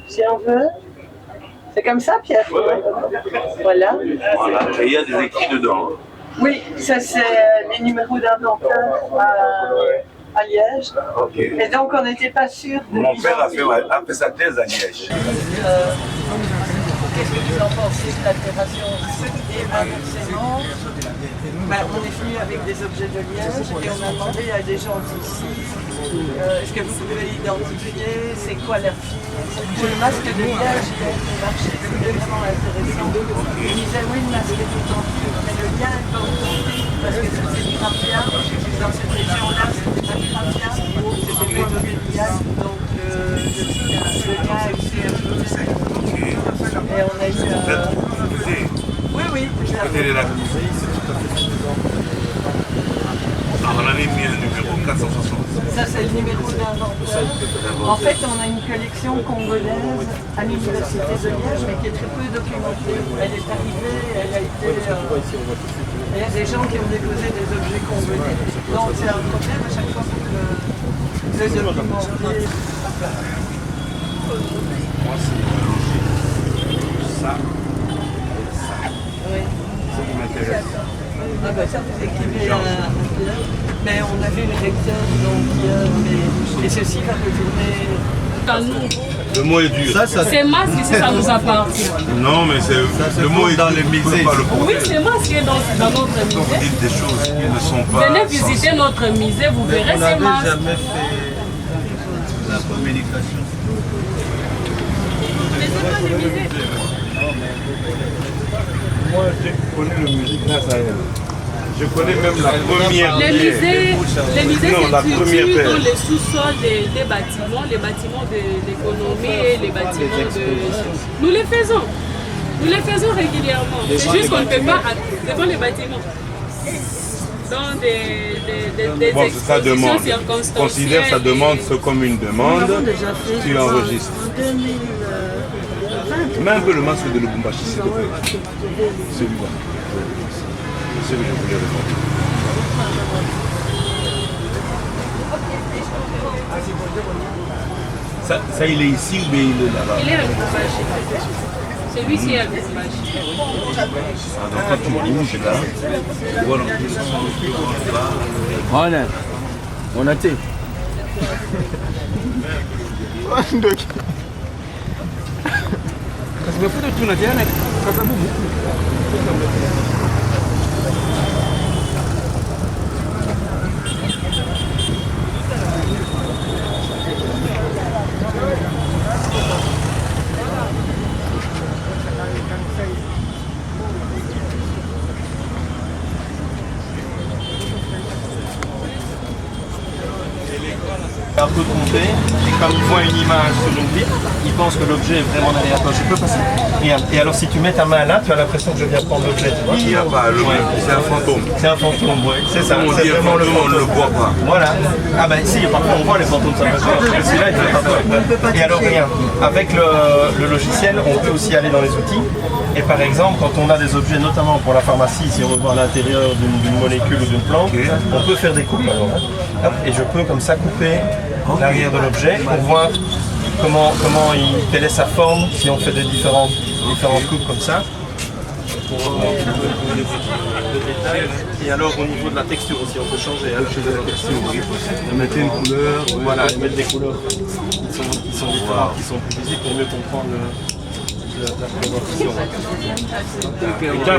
Si on veut. C'est comme ça, Pierre? Voilà. Voilà, et il y a des écrits dedans. Oui, ça c'est les numéros d'inventaire à Liège. Okay. Et donc on n'était pas sûr de... Mon père a fait sa thèse à Liège. Qu'est-ce que vous en pensez de l'altération inversement? On est venu avec des objets de Liège et on a demandé à des gens d'ici est-ce que vous pouvez identifier c'est quoi leur fille? Le masque de Liège, il a été marché, c'était vraiment intéressant. Il disait oui, le masque est tout en fil, mais le lien est pas authentique parce que c'est du raffia. Dans cette région-là, c'était pas du raffia, c'était pas de Liège, donc le lien est aussi un peu. Et on a eu. Oui, oui. On avait mis le numéro 460. Ça, c'est le numéro d'inventaire. En fait, on a une collection congolaise à l'Université de Liège, mais qui est très peu documentée. Elle est arrivée, elle a été. Il y a des gens qui ont déposé des objets congolais. Donc, c'est un problème à chaque fois que le documenter. Moi, c'est ça. Oui. C'est ce qui m'intéresse. Ah ben ça vous écrivez mais on a vu le lecteur donc et ceci va retourner. Le mot est dur. C'est masque ici, ça nous appartient. Non, mais le mot est dans le musée. Oui, c'est masque dans notre musée. Vous dites des choses qui ne sont pas. Venez visiter notre musée, vous verrez ces masques. On n'avait jamais fait la communication. Mais c'est pas le musée. Moi, je connais le musée grâce à elle. Je connais même la première Les musées, la c'est première culture paire. dans les sous-sols des bâtiments, les bâtiments de l'économie et les bâtiments de... Nous les faisons. Nous les faisons régulièrement. C'est juste qu'on ne peut pas devant les bâtiments. Dans des Bon, ça demande. expositions circonstancielles. Considère ça demande ce comme une demande. Tu enregistres. Mets un peu le masque de Lubumbashi, s'il te plaît. Celui-là. C'est celui que je voulais répondre. Ça, il est ici ou bien il est là-bas? Il est à Lubumbashi. Celui-ci est à Lubumbashi. Ah, donc quand tu bouges là, tu vois Voilà. On a été. Zimefuta tu unatiana kwa sababu un peu trompé, et comme il voit une image sur une vitre, il pense que l'objet est vraiment derrière toi. Je peux passer. Et alors si tu mets ta main là, tu as l'impression que je viens prendre l'objet. il n'y a pas, c'est un fantôme. C'est un fantôme, oui. C'est ça. On C'est dit un vraiment le fantôme, on ne le fantôme. voit pas. Voilà. Ah ben si, parfois on voit les fantômes, ça peut se voir. Celui-là, il fait pas peur. Et alors regarde, avec le logiciel, on peut aussi aller dans les outils. Et par exemple, quand on a des objets, notamment pour la pharmacie, si on veut voir l'intérieur d'une molécule ou d'une plante, on peut faire des coupes. Alors, hein. Hop, et je peux comme ça couper l'arrière de l'objet pour voir quelle est sa forme si on fait des différentes coupes comme ça. Pour le détail. Et alors au niveau de la texture aussi, on peut changer la texture. Mettre une couleur. Voilà, mettre des couleurs qui sont différentes, qui sont plus visibles pour mieux comprendre la coloration. Et tu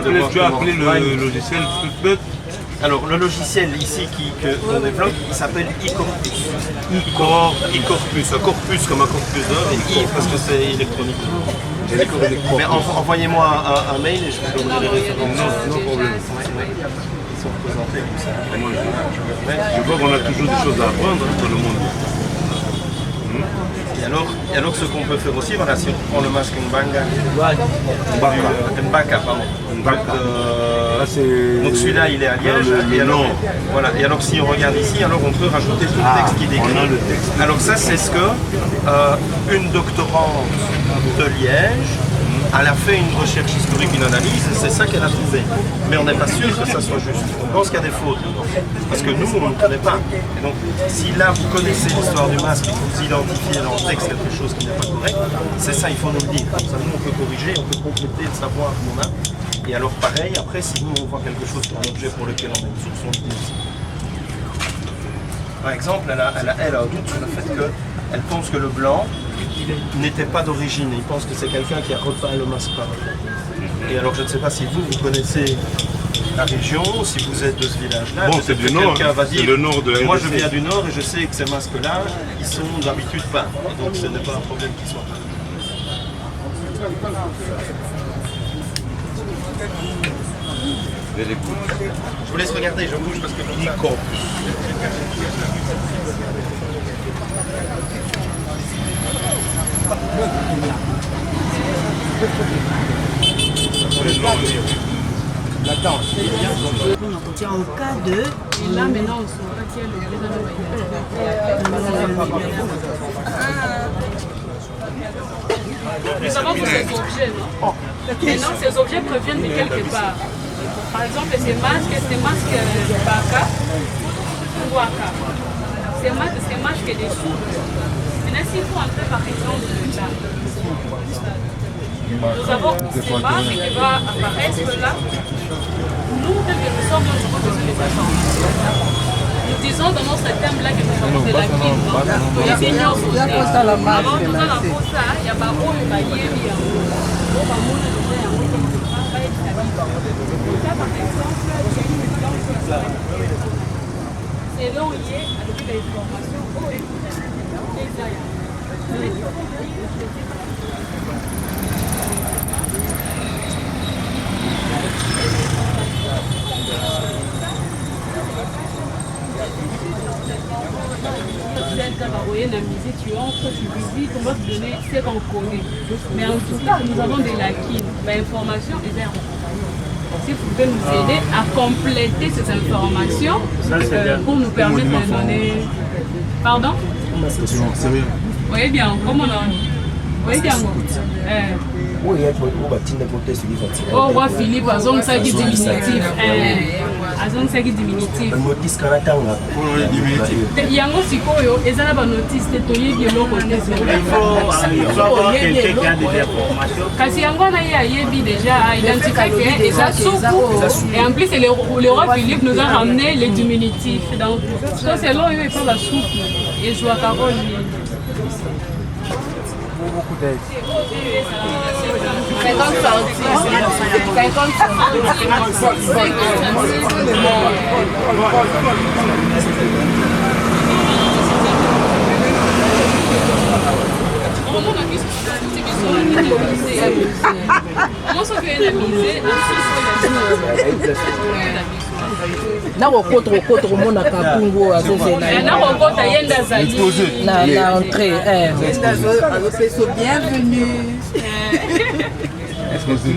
as appelé le logiciel Flipbot. Alors le logiciel ici qu'on développe, il s'appelle iCorpus. iCorpus, un corpus comme un corpus d'or et I parce que c'est électronique. Mais envoyez-moi un mail et je vous donnerai les références. Non problème. Ils sont représentés comme ça. Je vois qu'on a toujours des choses à apprendre dans le monde. Et alors ce qu'on peut faire aussi, voilà, si on prend le masque Mbanga, Mbaka, pardon. Donc celui-là il est à Liège. Et alors, voilà. Et alors si on regarde ici, alors on peut rajouter tout le texte qui décrit. On a le texte. Alors ça c'est ce que une doctorante de Liège Elle a fait une recherche historique, une analyse, et c'est ça qu'elle a trouvé. Mais on n'est pas sûr que ça soit juste. On pense qu'il y a des fautes dedans. Parce que nous, on ne connaît pas. Et donc, si là, vous connaissez l'histoire du masque et que vous identifiez dans le texte quelque chose qui n'est pas correct, c'est ça, il faut nous le dire. Comme ça, nous, on peut corriger, on peut compléter le savoir qu'on a. Et alors, pareil, après, si nous, on voit quelque chose sur l'objet pour lequel on a une soupçon de aussi. Par exemple, elle a un doute sur le fait qu'elle pense que le blanc n'était pas d'origine. Il pense que c'est quelqu'un qui a repeint le masque par eux. Et alors, je ne sais pas si vous connaissez la région, si vous êtes de ce village-là. Bon, c'est du nord, quelqu'un va dire, c'est le nord de la moi, RDC. je viens du nord et je sais que ces masques-là, ils sont d'habitude peints. Et donc, ce n'est pas un problème qu'ils soient peints. Je vous laisse regarder, je bouge parce que comme ça... En cas de... Et là, maintenant, on saura qui est le Nous savons que ces objets, non? Maintenant, ces objets proviennent de quelque part. Par exemple, ces masques Baka ou Waka. Ces masques des sous. Maintenant, s'il faut entrer par exemple là, nous avons ces masques qui va apparaître là. Nous, tel que nous sommes, nous avons besoin des informations. Nous disons dans notre thème-là que nous avons de la Guinée. Il y a des gens aussi. Avant, nous avons ça, il y a pas où il va y aller. C'est là où il y a avec l'information. Tu entres, tu visites, on va te donner ce qu'on connaît. Mais en tout cas, nous avons des lacunes. L'information est là. Si vous pouvez nous aider à compléter ces informations pour nous permettre de donner... Pardon? Oui, bien, comment on a... Oui, bien. Oh, roi Philippe, à zone ça qui diminutif. À zone ça qui diminutif. Yango sikoyo, et ça la notice, c'est toyé bien l'eau côté. Kasi yango na yebi déjà identifié que et ça soupe. Et en plus, le roi Philippe nous a ramené les diminutifs. Donc, ça c'est là où il faut la soupe. Et je vois Carole. Beaucoup d'aide. 50 centimes. 50 nakokota komona kapungu azozela nakokota yenda zali na entrée azopeso bienvenue.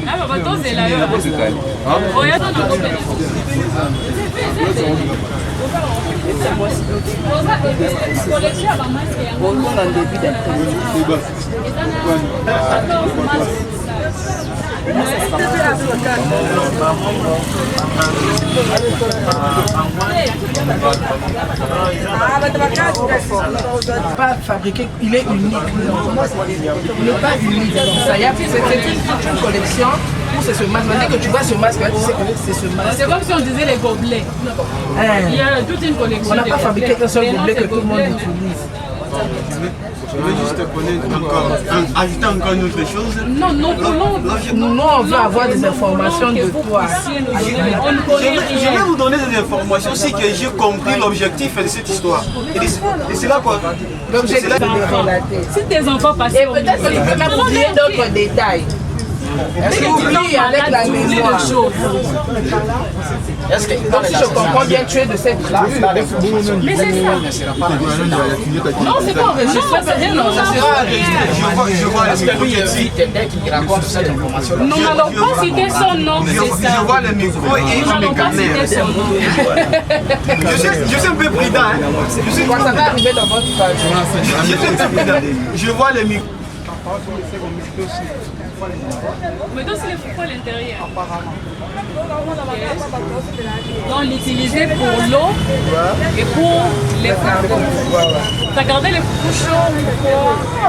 Ah bah tozela yo oya tona kopela collection ya bamaske yango na début d'après-midi. Pas fabriqué, il est unique. Il n'est pas unique. Ça y a, c'est une collection pour ce masque. Dès que tu vois ce masque, tu sais que c'est ce masque. C'est comme si on disait les gobelets. Il y a toute une collection. On n'a pas fabriqué qu'un seul gobelet que tout le monde utilise. Je veux juste connaître encore, ajouter encore une autre chose. Non, non, nous, on veut avoir des informations de toi. Je vais vous donner des informations si que j'ai compris l'objectif de cette histoire. Et c'est là quoi. L'objectif de relater. Si tes enfants passent et peut-être que tu peux même oublier d'autres détails. Est-ce que tu oublies avec la mémoire? Est-ce que, donc si je comprends bien, tu es de cette tribu? Mais c'est ça. Non, c'est pas enregistré, c'est rien enregistré. Je vois nous n'allons pas citer son nom, c'est ça. Je vois le micro et nous n'allons pas citer son nom. Je suis un peu prudent. Ça va arriver dans votre page. Je vois le micro. Mais donc, c'est les foufous à l'intérieur. Donc, l'utiliser pour l'eau et pour les foufous. Tu as gardé les foufous chauds ou quoi?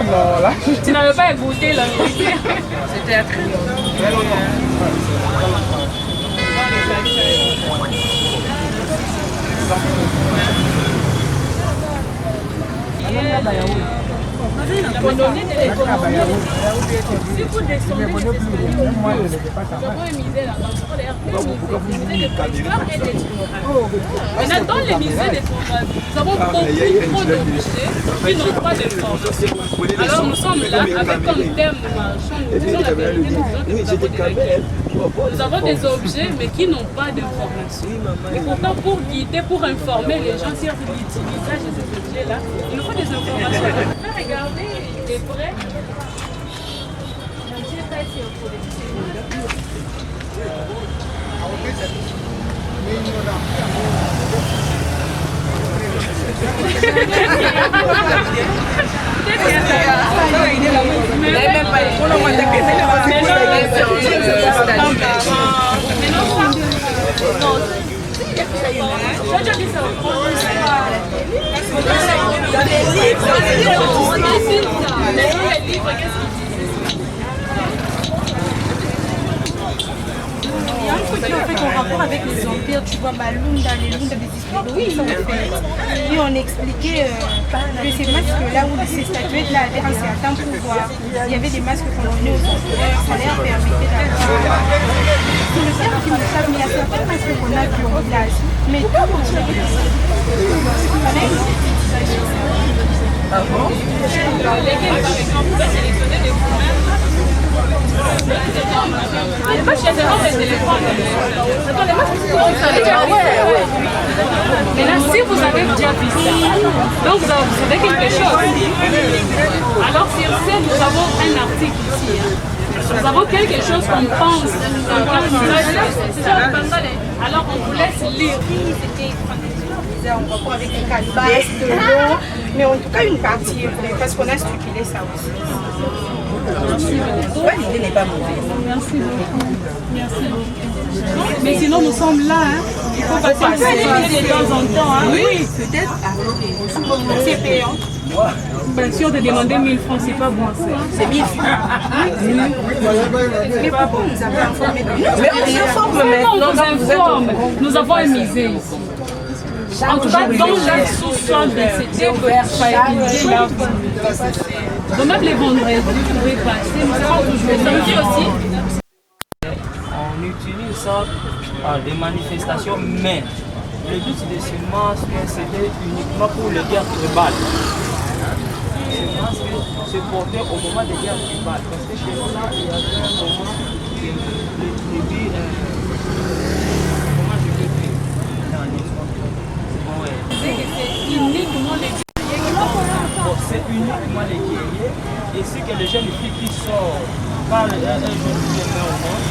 Non, là. Tu n'avais pas goûté la nourriture? C'était à crier. L'économie de l'économie. Si vous descendez les escaliers, nous avons un musée là-bas. Le musée de Côte-d'Ivoire et d'Exploration. Maintenant, dans les musées d'Exploration, nous avons beaucoup trop d'objets qui n'ont pas de formation. Alors nous sommes là avec comme thème marchand, nous disons la vérité, nous disons que nous avons de la guerre. Nous avons des objets mais qui n'ont pas de formation. Et pourtant, pour guider, pour informer les gens sur l'utilisation de ces objets-là, il nous faut des informations. Regardez les vrais. Il y a un côté en fait en rapport avec les empires, tu vois, Malunda, les Lunda, des histoires, oui, ils ont fait. Et on expliquait que ces masques-là ou ces statuettes-là avaient un certain pouvoir. Il y avait des masques qu'on donnait aux empereurs, ça leur permettait d'avoir. C'est le terme qui me savent, mais il y a certains masques qu'on a vus au village. Mais tout le monde avait des ah bon? Lesquels, par exemple, vous pouvez sélectionner des couleurs. Les matchs, il y a des rangs de téléphones. Attends, les matchs, vous avez déjà vu ça. Mais là, si vous avez déjà vu ça, donc vous avez quelque chose. Alors, sur ce, nous avons un article ici. Nous avons quelque chose qu'on pense. Alors, on vous laisse lire. En rapport avec les calebasses, de l'eau, mais en tout cas une partie est vraie parce qu'on a stipulé ça aussi. Ouais, l'idée n'est pas mauvaise. Merci beaucoup. Merci beaucoup. Mais sinon nous sommes là, hein. Il faut passer de temps en temps. Hein. Oui, peut-être. C'est payant. Bien sûr, de demander 1000 francs, c'est pas bon. C'est 1000 francs. Mais pourquoi nous avons informé? Mais on informe maintenant. Nous avons un musée ici. En tout cas, dans chaque sous-sol de cette ouvert faciliter la vie. Donc même les vendredis, vous pouvez passer. Nous avons toujours les samedis aussi. On utilise ça à des manifestations, mais le but de ce masque, c'était uniquement pour les guerres tribales. Ce masque se portait au moment des guerres tribales. Parce que chez nous, là, il y avait un moment où les tribus. Comment je peux dire? C'est uniquement les guerriers qui bon, c'est uniquement les guerriers. Et c'est que les jeunes filles qui sortent par un jour qui est au monde,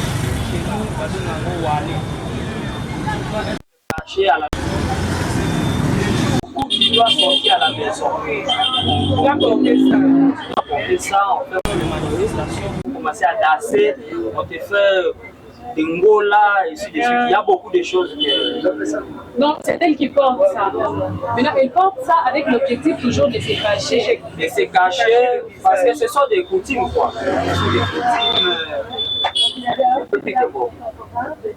chez nous, parce que nous avons Wallé. Caché à la maison. Tu dois sortir à la maison. Tu dois porter ça, on fait une manifestation pour commencer à danser, on te fait des ngola, et ainsi de suite. Il y a beaucoup de choses que... Donc c'est elle qui porte ça. Maintenant, elle porte ça avec l'objectif toujours de se cacher. De se cacher, parce que ce sont des coutumes, quoi. Ce sont des coutumes...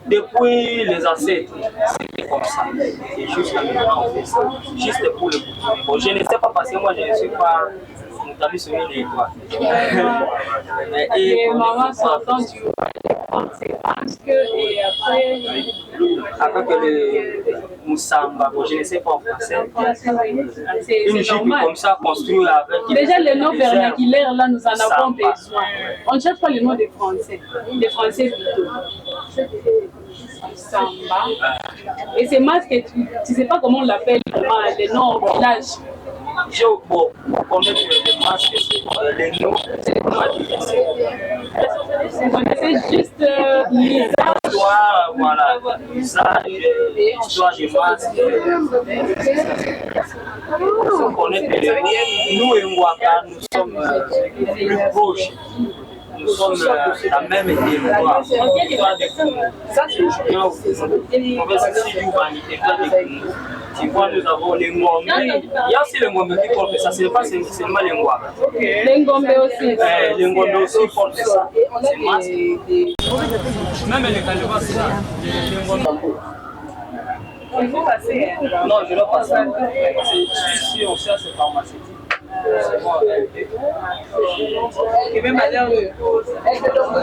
Depuis les ancêtres, c'était comme ça. Et jusqu'à maintenant, on fait ça. Juste pour le coutume. Bon, je ne sais pas parce que moi, je ne suis pas... T'as vu ce que je quoi. Et maman s'entend du et après que le Moussamba, bon, je ne sais pas en français. Une jupe comme ça construite avec. Déjà les noms vernaculaires là, nous en avons besoin. On ne cherche pas les noms des Français plutôt. Samba. Et ces masques, tu ne sais pas comment on l'appelle, les noms au village. Bon, pour connaître les masques, les noms, c'est c'est juste l'histoire, voilà, l'usage, l'histoire des masques. Pour connaître les noms, nous et Mwaka, nous sommes plus proches. nous sommes la même territoire. Ça, c'est bien aussi. On va s'assurer du vanité. Tu vois, nous avons les Ngombe. Il y a aussi les Ngombe qui portent ça. Ce n'est pas seulement les Ngombe. Les Ngombe aussi. Les Ngombe aussi portent ça. C'est masque. Même les Kaleva, c'est ça. Les Ngombe. Il faut passer. Non, je dois passer. Si on cherche pharmaceutique. C'est bon. Et même à l'heure, elle te donne un